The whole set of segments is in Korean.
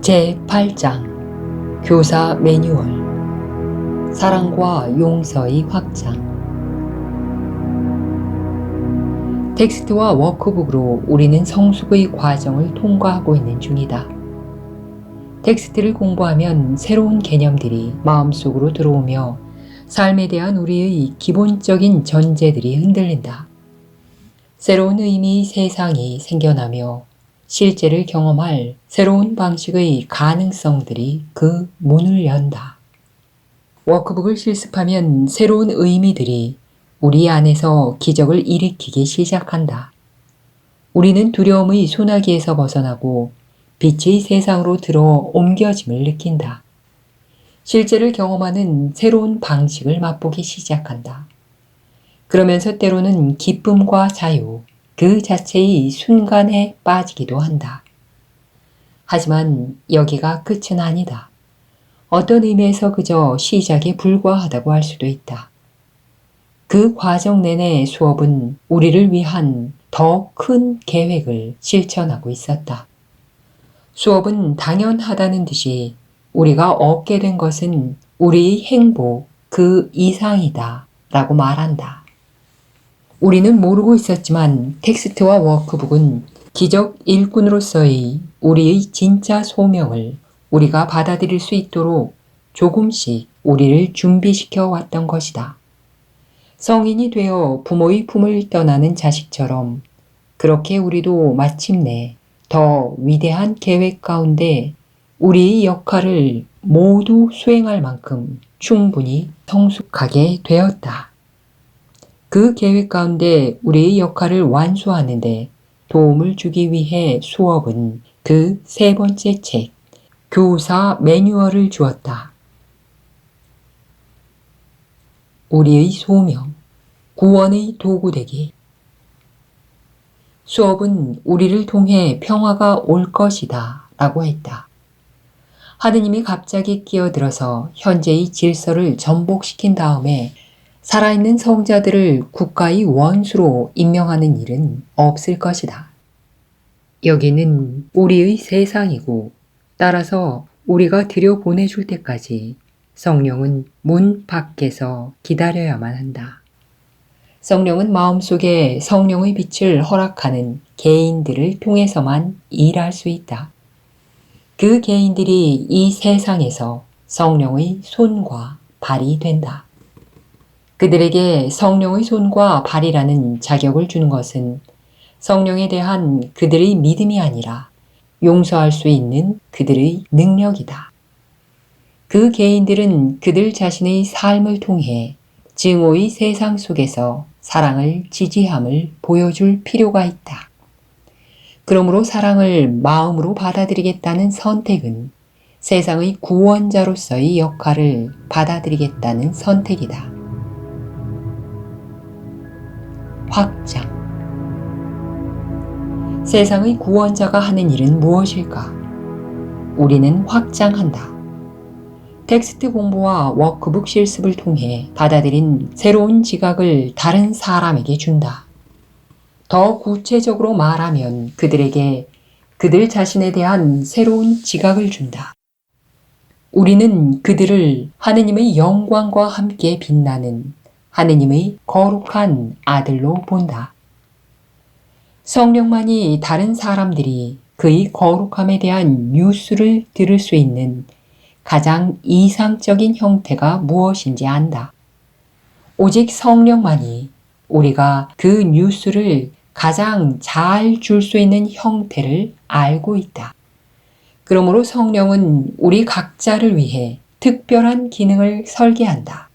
제8장 교사 매뉴얼 사랑과 용서의 확장. 텍스트와 워크북으로 우리는 성숙의 과정을 통과하고 있는 중이다. 텍스트를 공부하면 새로운 개념들이 마음속으로 들어오며 삶에 대한 우리의 기본적인 전제들이 흔들린다. 새로운 의미의 세상이 생겨나며 실제를 경험할 새로운 방식의 가능성들이 그 문을 연다. 워크북을 실습하면 새로운 의미들이 우리 안에서 기적을 일으키기 시작한다. 우리는 두려움의 소나기에서 벗어나고 빛의 세상으로 들어 옮겨짐을 느낀다. 실제를 경험하는 새로운 방식을 맛보기 시작한다. 그러면서 때로는 기쁨과 자유, 그 자체의 순간에 빠지기도 한다. 하지만 여기가 끝은 아니다. 어떤 의미에서 그저 시작에 불과하다고 할 수도 있다. 그 과정 내내 수업은 우리를 위한 더 큰 계획을 실천하고 있었다. 수업은 당연하다는 듯이 우리가 얻게 된 것은 우리의 행복 그 이상이다 라고 말한다. 우리는 모르고 있었지만 텍스트와 워크북은 기적 일꾼으로서의 우리의 진짜 소명을 우리가 받아들일 수 있도록 조금씩 우리를 준비시켜 왔던 것이다. 성인이 되어 부모의 품을 떠나는 자식처럼 그렇게 우리도 마침내 더 위대한 계획 가운데 우리의 역할을 모두 수행할 만큼 충분히 성숙하게 되었다. 그 계획 가운데 우리의 역할을 완수하는데 도움을 주기 위해 수업은 그 세 번째 책, 교사 매뉴얼을 주었다. 우리의 소명, 구원의 도구되기. 수업은 우리를 통해 평화가 올 것이다 라고 했다. 하느님이 갑자기 끼어들어서 현재의 질서를 전복시킨 다음에 살아있는 성자들을 국가의 원수로 임명하는 일은 없을 것이다. 여기는 우리의 세상이고 따라서 우리가 들여보내줄 때까지 성령은 문 밖에서 기다려야만 한다. 성령은 마음속에 성령의 빛을 허락하는 개인들을 통해서만 일할 수 있다. 그 개인들이 이 세상에서 성령의 손과 발이 된다. 그들에게 성령의 손과 발이라는 자격을 주는 것은 성령에 대한 그들의 믿음이 아니라 용서할 수 있는 그들의 능력이다. 그 개인들은 그들 자신의 삶을 통해 증오의 세상 속에서 사랑을 지지함을 보여줄 필요가 있다. 그러므로 사랑을 마음으로 받아들이겠다는 선택은 세상의 구원자로서의 역할을 받아들이겠다는 선택이다. 확장. 세상의 구원자가 하는 일은 무엇일까? 우리는 확장한다. 텍스트 공부와 워크북 실습을 통해 받아들인 새로운 지각을 다른 사람에게 준다. 더 구체적으로 말하면 그들에게 그들 자신에 대한 새로운 지각을 준다. 우리는 그들을 하느님의 영광과 함께 빛나는 하느님의 거룩한 아들로 본다. 성령만이 다른 사람들이 그의 거룩함에 대한 뉴스를 들을 수 있는 가장 이상적인 형태가 무엇인지 안다. 오직 성령만이 우리가 그 뉴스를 가장 잘 줄 수 있는 형태를 알고 있다. 그러므로 성령은 우리 각자를 위해 특별한 기능을 설계한다.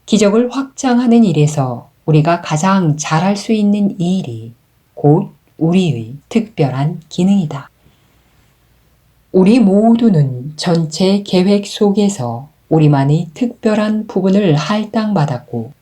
기적을 확장하는 일에서 우리가 가장 잘할 수 있는 일이 곧 우리의 특별한 기능이다. 우리 모두는 전체 계획 속에서 우리만의 특별한 부분을 할당받았고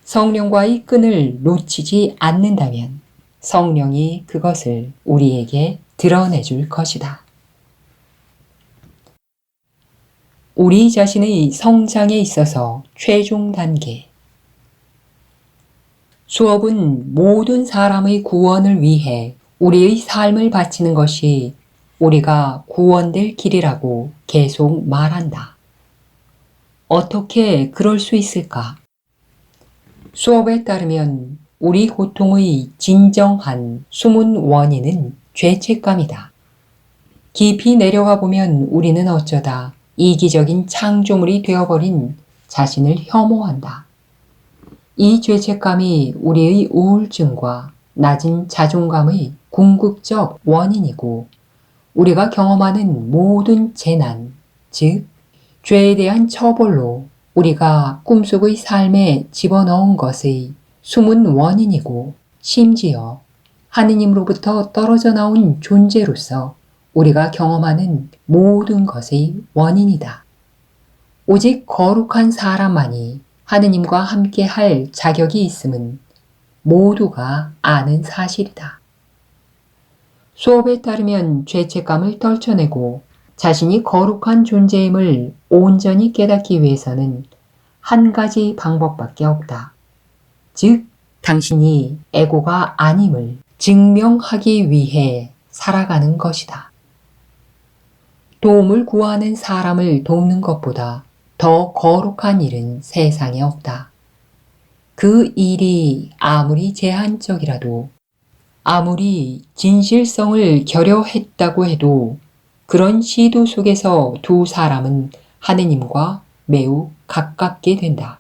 성령과의 끈을 놓치지 않는다면 성령이 그것을 우리에게 드러내줄 것이다. 우리 자신의 성장에 있어서 최종 단계. 수업은 모든 사람의 구원을 위해 우리의 삶을 바치는 것이 우리가 구원될 길이라고 계속 말한다. 어떻게 그럴 수 있을까? 수업에 따르면 우리 고통의 진정한 숨은 원인은 죄책감이다. 깊이 내려가 보면 우리는 어쩌다 이기적인 창조물이 되어버린 자신을 혐오한다. 이 죄책감이 우리의 우울증과 낮은 자존감의 궁극적 원인이고 우리가 경험하는 모든 재난, 즉 죄에 대한 처벌로 우리가 꿈속의 삶에 집어넣은 것의 숨은 원인이고 심지어 하느님으로부터 떨어져 나온 존재로서 우리가 경험하는 모든 것의 원인이다. 오직 거룩한 사람만이 하느님과 함께 할 자격이 있음은 모두가 아는 사실이다. 수업에 따르면 죄책감을 떨쳐내고 자신이 거룩한 존재임을 온전히 깨닫기 위해서는 한 가지 방법밖에 없다. 즉, 당신이 에고가 아님을 증명하기 위해 살아가는 것이다. 도움을 구하는 사람을 돕는 것보다 더 거룩한 일은 세상에 없다. 그 일이 아무리 제한적이라도, 아무리 진실성을 결여했다고 해도 그런 시도 속에서 두 사람은 하느님과 매우 가깝게 된다.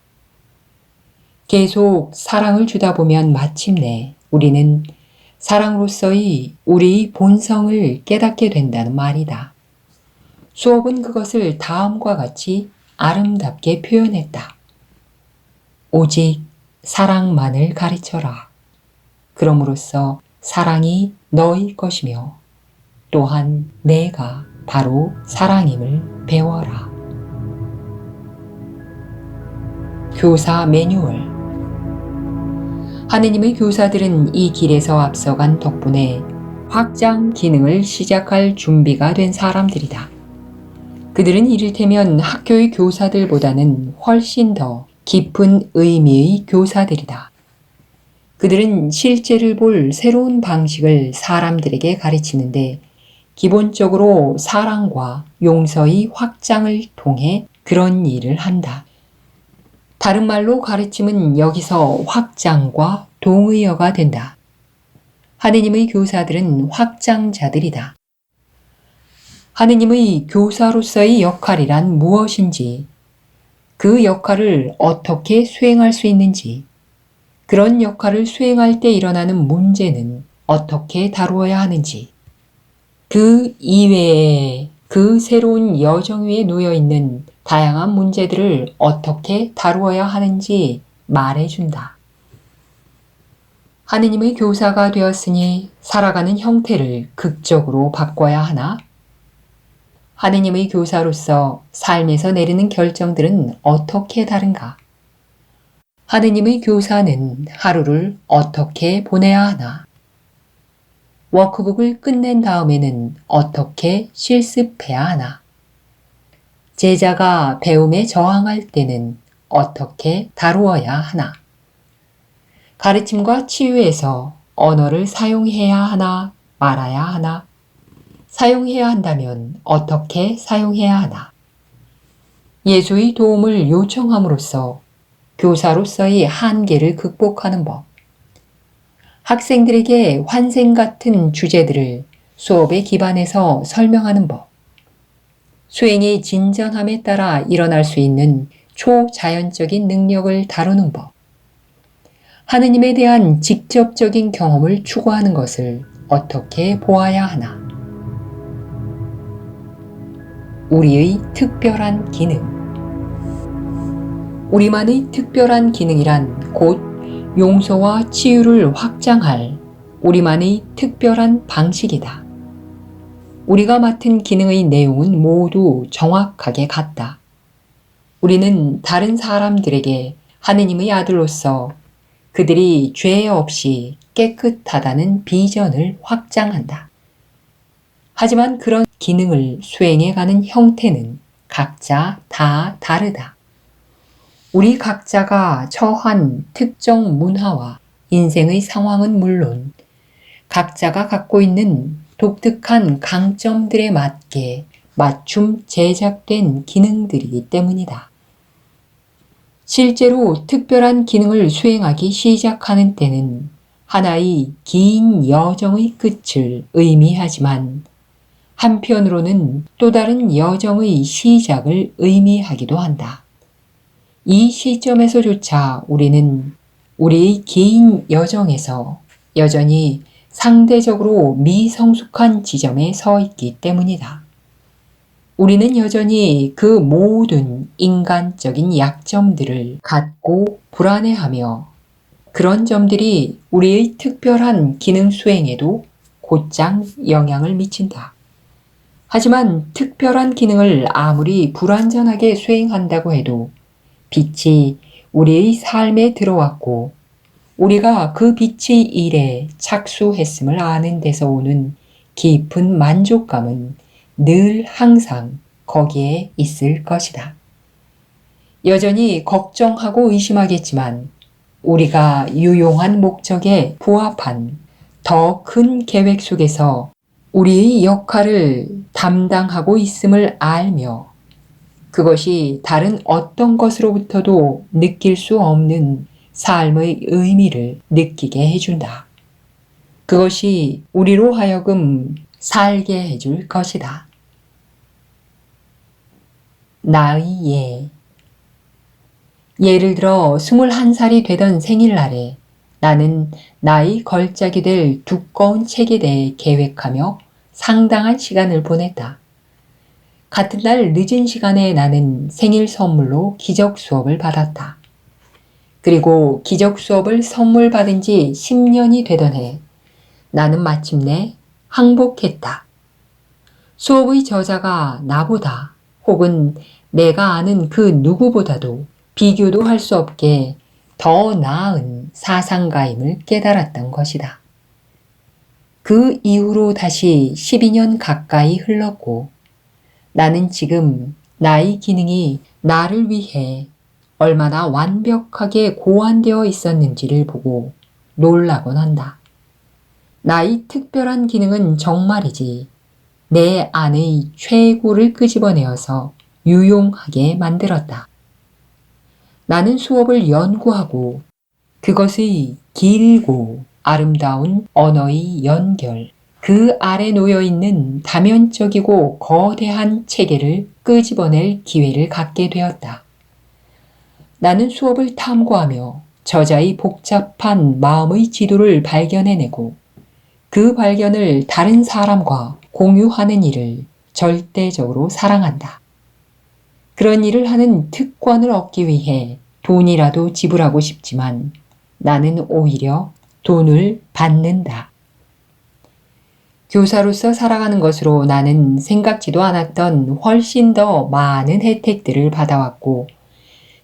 계속 사랑을 주다 보면 마침내 우리는 사랑으로서의 우리의 본성을 깨닫게 된다는 말이다. 수업은 그것을 다음과 같이 아름답게 표현했다. 오직 사랑만을 가르쳐라. 그럼으로써 사랑이 너희 것이며 또한 내가 바로 사랑임을 배워라. 교사 매뉴얼. 하느님의 교사들은 이 길에서 앞서간 덕분에 확장 기능을 시작할 준비가 된 사람들이다. 그들은 이를테면 학교의 교사들보다는 훨씬 더 깊은 의미의 교사들이다. 그들은 실제를 볼 새로운 방식을 사람들에게 가르치는데 기본적으로 사랑과 용서의 확장을 통해 그런 일을 한다. 다른 말로 가르침은 여기서 확장과 동의어가 된다. 하느님의 교사들은 확장자들이다. 하느님의 교사로서의 역할이란 무엇인지, 그 역할을 어떻게 수행할 수 있는지, 그런 역할을 수행할 때 일어나는 문제는 어떻게 다루어야 하는지, 그 이외에 그 새로운 여정 위에 놓여있는 다양한 문제들을 어떻게 다루어야 하는지 말해준다. 하느님의 교사가 되었으니 살아가는 형태를 극적으로 바꿔야 하나? 하느님의 교사로서 삶에서 내리는 결정들은 어떻게 다른가? 하느님의 교사는 하루를 어떻게 보내야 하나? 워크북을 끝낸 다음에는 어떻게 실습해야 하나? 제자가 배움에 저항할 때는 어떻게 다루어야 하나? 가르침과 치유에서 언어를 사용해야 하나 말아야 하나? 사용해야 한다면 어떻게 사용해야 하나? 예수의 도움을 요청함으로써 교사로서의 한계를 극복하는 법. 학생들에게 환생 같은 주제들을 수업에 기반해서 설명하는 법. 수행의 진전함에 따라 일어날 수 있는 초자연적인 능력을 다루는 법. 하느님에 대한 직접적인 경험을 추구하는 것을 어떻게 보아야 하나? 우리의 특별한 기능. 우리만의 특별한 기능이란 곧 용서와 치유를 확장할 우리만의 특별한 방식이다. 우리가 맡은 기능의 내용은 모두 정확하게 같다. 우리는 다른 사람들에게 하느님의 아들로서 그들이 죄 없이 깨끗하다는 비전을 확장한다. 하지만 그런 기능을 수행해가는 형태는 각자 다 다르다. 우리 각자가 처한 특정 문화와 인생의 상황은 물론 각자가 갖고 있는 독특한 강점들에 맞게 맞춤 제작된 기능들이기 때문이다. 실제로 특별한 기능을 수행하기 시작하는 때는 하나의 긴 여정의 끝을 의미하지만 한편으로는 또 다른 여정의 시작을 의미하기도 한다. 이 시점에서조차 우리는 우리의 긴 여정에서 여전히 상대적으로 미성숙한 지점에 서 있기 때문이다. 우리는 여전히 그 모든 인간적인 약점들을 갖고 불안해하며 그런 점들이 우리의 특별한 기능 수행에도 곧장 영향을 미친다. 하지만 특별한 기능을 아무리 불완전하게 수행한다고 해도 빛이 우리의 삶에 들어왔고 우리가 그 빛의 일에 착수했음을 아는 데서 오는 깊은 만족감은 늘 항상 거기에 있을 것이다. 여전히 걱정하고 의심하겠지만 우리가 유용한 목적에 부합한 더 큰 계획 속에서 우리의 역할을 담당하고 있음을 알며 그것이 다른 어떤 것으로부터도 느낄 수 없는 삶의 의미를 느끼게 해준다. 그것이 우리로 하여금 살게 해줄 것이다. 나의 예. 예를 들어 21살이 되던 생일날에 나는 나의 걸작이 될 두꺼운 책에 대해 계획하며 상당한 시간을 보냈다. 같은 날 늦은 시간에 나는 생일 선물로 기적 수업을 받았다. 그리고 기적 수업을 선물 받은 지 10년이 되던 해 나는 마침내 항복했다. 수업의 저자가 나보다 혹은 내가 아는 그 누구보다도 비교도 할 수 없게 더 나은 사상가임을 깨달았던 것이다. 그 이후로 다시 12년 가까이 흘렀고 나는 지금 나의 기능이 나를 위해 얼마나 완벽하게 고안되어 있었는지를 보고 놀라곤 한다. 나의 특별한 기능은 정말이지 내 안의 최고를 끄집어내어서 유용하게 만들었다. 나는 수업을 연구하고 그것의 길고 아름다운 언어의 연결, 그 아래 놓여있는 다면적이고 거대한 체계를 끄집어낼 기회를 갖게 되었다. 나는 수업을 탐구하며 저자의 복잡한 마음의 지도를 발견해내고 그 발견을 다른 사람과 공유하는 일을 절대적으로 사랑한다. 그런 일을 하는 특권을 얻기 위해 돈이라도 지불하고 싶지만 나는 오히려 돈을 받는다. 교사로서 살아가는 것으로 나는 생각지도 않았던 훨씬 더 많은 혜택들을 받아왔고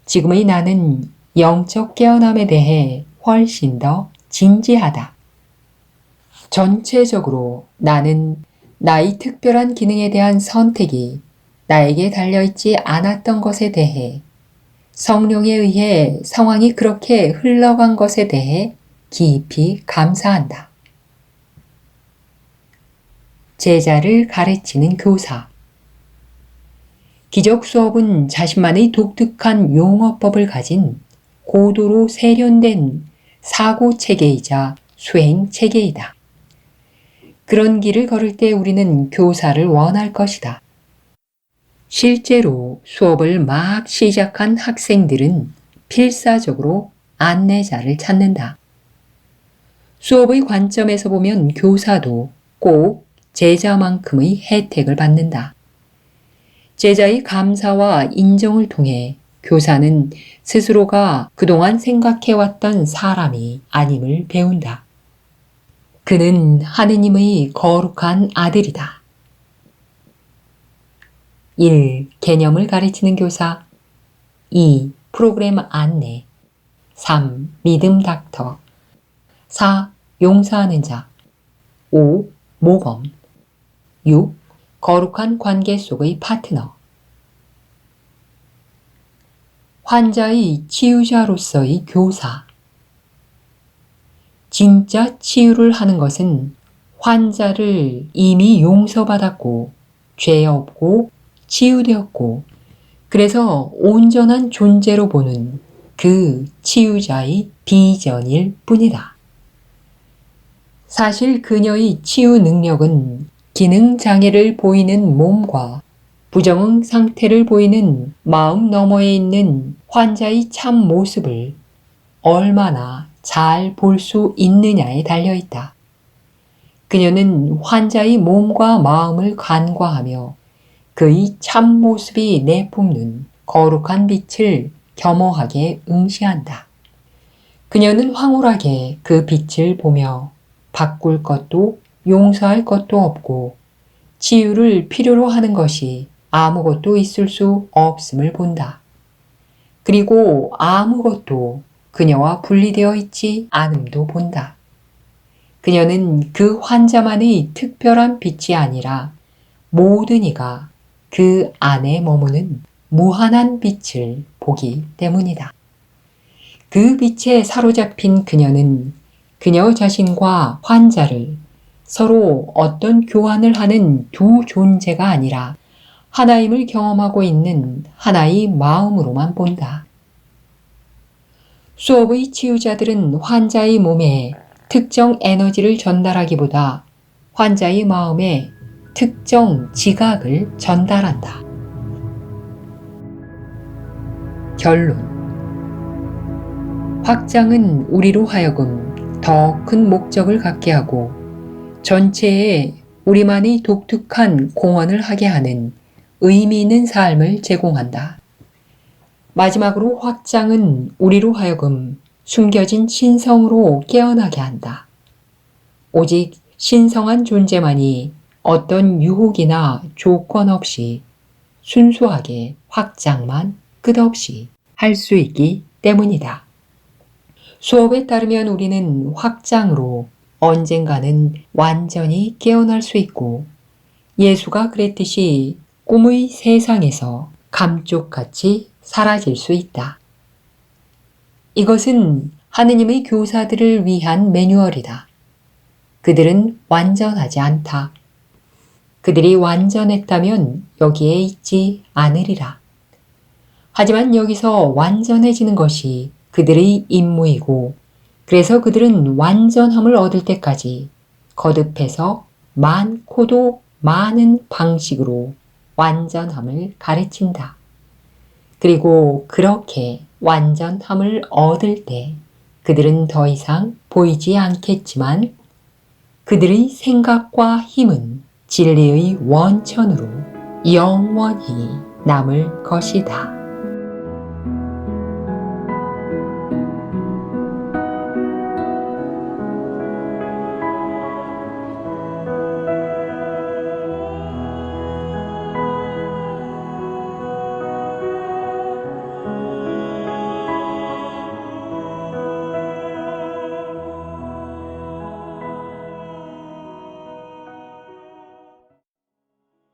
지금의 나는 영적 깨어남에 대해 훨씬 더 진지하다. 전체적으로 나는 나의 특별한 기능에 대한 선택이 나에게 달려있지 않았던 것에 대해 성령에 의해 상황이 그렇게 흘러간 것에 대해 깊이 감사한다. 제자를 가르치는 교사. 기적 수업은 자신만의 독특한 용어법을 가진 고도로 세련된 사고 체계이자 수행 체계이다. 그런 길을 걸을 때 우리는 교사를 원할 것이다. 실제로 수업을 막 시작한 학생들은 필사적으로 안내자를 찾는다. 수업의 관점에서 보면 교사도 꼭 제자만큼의 혜택을 받는다. 제자의 감사와 인정을 통해 교사는 스스로가 그동안 생각해왔던 사람이 아님을 배운다. 그는 하느님의 거룩한 아들이다. 1. 개념을 가르치는 교사. 2. 프로그램 안내. 3. 믿음 닥터. 4. 용서하는 자. 5. 모범. 6. 거룩한 관계 속의 파트너. 환자의 치유자로서의 교사. 진짜 치유를 하는 것은 환자를 이미 용서받았고 죄 없고 치유되었고 그래서 온전한 존재로 보는 그 치유자의 비전일 뿐이다. 사실 그녀의 치유 능력은 기능 장애를 보이는 몸과 부정응 상태를 보이는 마음 너머에 있는 환자의 참 모습을 얼마나 잘 볼 수 있느냐에 달려있다. 그녀는 환자의 몸과 마음을 간과하며 그의 참모습이 내뿜는 거룩한 빛을 겸허하게 응시한다. 그녀는 황홀하게 그 빛을 보며 바꿀 것도 용서할 것도 없고 치유를 필요로 하는 것이 아무것도 있을 수 없음을 본다. 그리고 아무것도 그녀와 분리되어 있지 않음도 본다. 그녀는 그 환자만의 특별한 빛이 아니라 모든 이가 그 안에 머무는 무한한 빛을 보기 때문이다. 그 빛에 사로잡힌 그녀는 그녀 자신과 환자를 서로 어떤 교환을 하는 두 존재가 아니라 하나임을 경험하고 있는 하나의 마음으로만 본다. 수업의 치유자들은 환자의 몸에 특정 에너지를 전달하기보다 환자의 마음에 특정 지각을 전달한다. 결론. 확장은 우리로 하여금 더 큰 목적을 갖게 하고 전체에 우리만의 독특한 공헌을 하게 하는 의미 있는 삶을 제공한다. 마지막으로 확장은 우리로 하여금 숨겨진 신성으로 깨어나게 한다. 오직 신성한 존재만이 어떤 유혹이나 조건 없이 순수하게 확장만 끝없이 할 수 있기 때문이다. 수업에 따르면 우리는 확장으로 언젠가는 완전히 깨어날 수 있고 예수가 그랬듯이 꿈의 세상에서 감쪽같이 사라질 수 있다. 이것은 하느님의 교사들을 위한 매뉴얼이다. 그들은 완전하지 않다. 그들이 완전했다면 여기에 있지 않으리라. 하지만 여기서 완전해지는 것이 그들의 임무이고 그래서 그들은 완전함을 얻을 때까지 거듭해서 많고도 많은 방식으로 완전함을 가르친다. 그리고 그렇게 완전함을 얻을 때 그들은 더 이상 보이지 않겠지만 그들의 생각과 힘은 진리의 원천으로 영원히 남을 것이다.